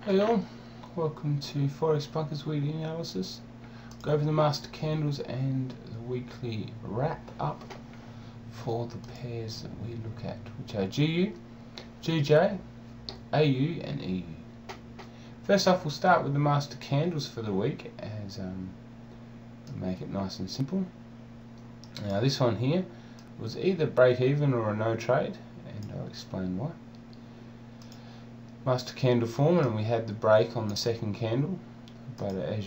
Hey all, welcome to ForexBunker's weekly analysis. Go over the master candles and the weekly wrap up for the pairs that we look at, which are GU, GJ, AU and EU. First off, we'll start with the master candles for the week, as make it nice and simple. Now this one here was either break even or a no trade, and I'll explain why. Master candle form, and we had the break on the second candle, but as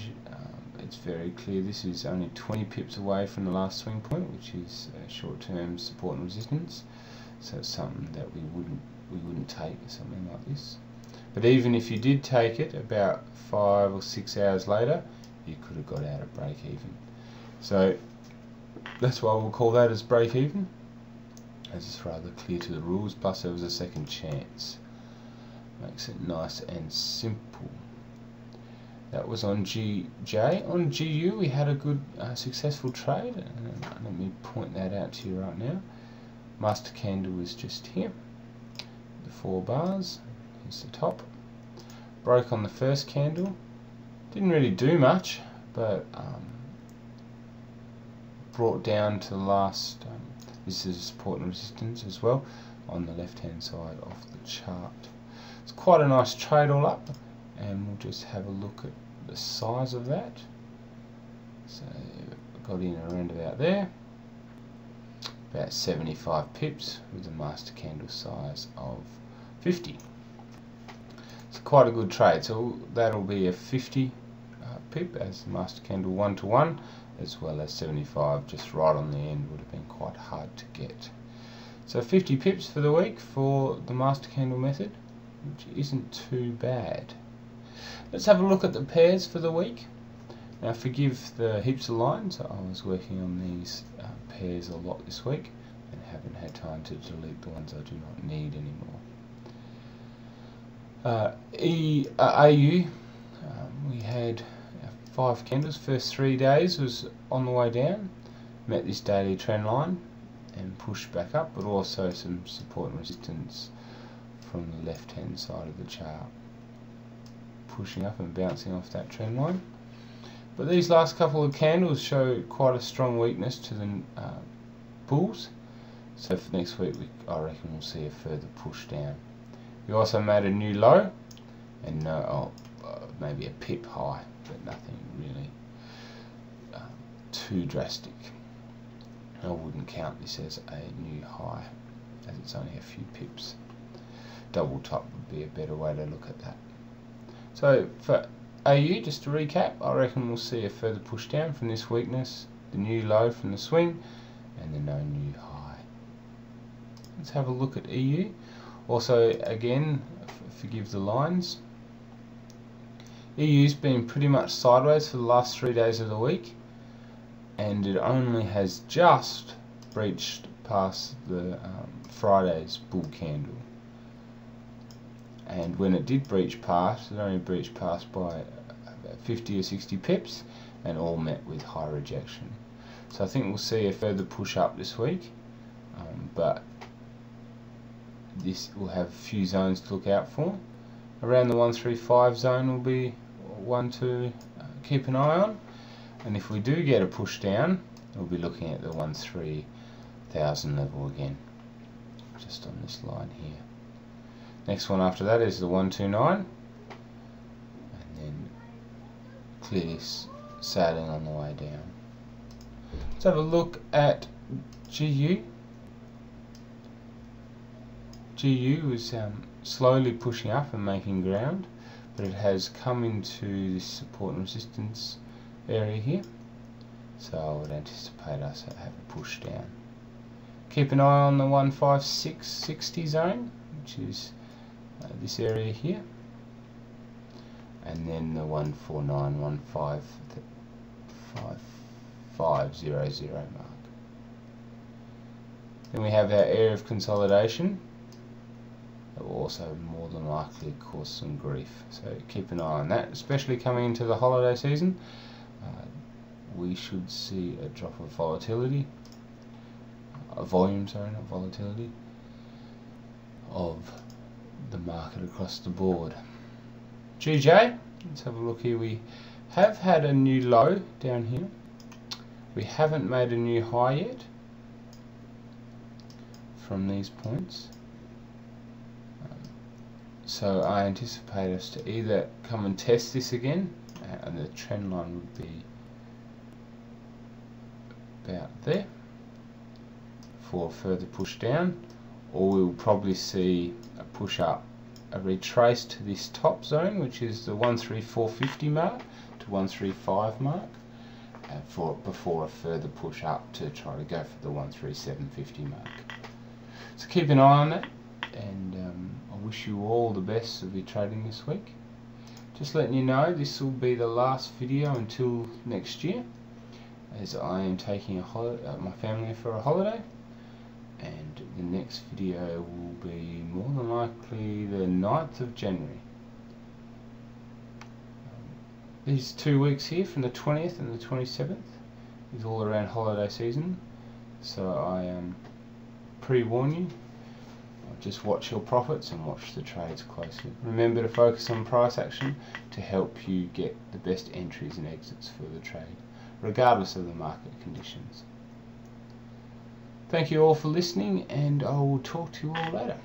it's very clear, this is only 20 pips away from the last swing point, which is short-term support and resistance. So it's something that we wouldn't take, something like this. But even if you did take it, about 5 or 6 hours later, you could have got out at break even. So that's why we'll call that as break even, as it's rather clear to the rules. Plus there was a second chance. Makes it nice and simple. That was on GJ. On GU we had a good successful trade, and let me point that out to you right now. Master candle is just here, the 4 bars, here's the top. Broke on the first candle, didn't really do much, but brought down to the last, this is support and resistance as well, on the left hand side of the chart. It's quite a nice trade all up, and we'll just have a look at the size of that. So got in around about there, about 75 pips with a master candle size of 50. It's quite a good trade, so that'll be a 50 pip as the master candle 1-to-1, as well as 75 just right on the end would have been quite hard to get. So 50 pips for the week for the master candle method, which isn't too bad. Let's have a look at the pairs for the week. Now forgive the heaps of lines, I was working on these pairs a lot this week and haven't had time to delete the ones I do not need anymore. AU, we had 5 candles. First 3 days was on the way down, met this daily trend line and pushed back up, but also some support and resistance from the left hand side of the chart, pushing up and bouncing off that trend line. But these last couple of candles show quite a strong weakness to the bulls, so for next week I reckon we'll see a further push down. We also made a new low, and maybe a pip high, but nothing really too drastic. I wouldn't count this as a new high, as it's only a few pips. Double top would be a better way to look at that. So for AU, just to recap, I reckon we'll see a further push down from this weakness, the new low from the swing, and the no new high. Let's have a look at EU. Also, again, forgive the lines. EU's been pretty much sideways for the last 3 days of the week, and it only has just breached past the Friday's bull candle. And when it did breach past, it only breached past by about 50 or 60 pips, and all met with high rejection. So I think we'll see a further push up this week, but this will have a few zones to look out for. Around the 135 zone will be one to keep an eye on, and if we do get a push down, we'll be looking at the 13,000 level again, just on this line here. Next one after that is the 129, and then clearly sailing on the way down. Let's have a look at GU. GU is slowly pushing up and making ground, but it has come into this support and resistance area here, so I would anticipate us to have a push down. Keep an eye on the 15660 zone, which is this area here, and then the 1491500 mark. Then we have our area of consolidation that will also more than likely cause some grief, so keep an eye on that, especially coming into the holiday season. We should see a drop of volatility, volume, sorry, not volatility, of the market across the board. GJ, let's have a look here. We have had a new low down here. We haven't made a new high yet from these points. So I anticipate us to either come and test this again, and the trend line would be about there for a further push down, or we will probably see a push up, a retrace to this top zone, which is the 13450 mark to 135 mark, before a further push up to try to go for the 13750 mark. So keep an eye on that, and I wish you all the best of your trading this week. Just letting you know, this will be the last video until next year, as I am taking my family for a holiday, and the next video will be more than likely the 9th of January. These 2 weeks here from the 20th and the 27th is all around holiday season, so I pre-warn you. Just watch your profits and watch the trades closely. Remember to focus on price action to help you get the best entries and exits for the trade, regardless of the market conditions. Thank you all for listening, and I will talk to you all later.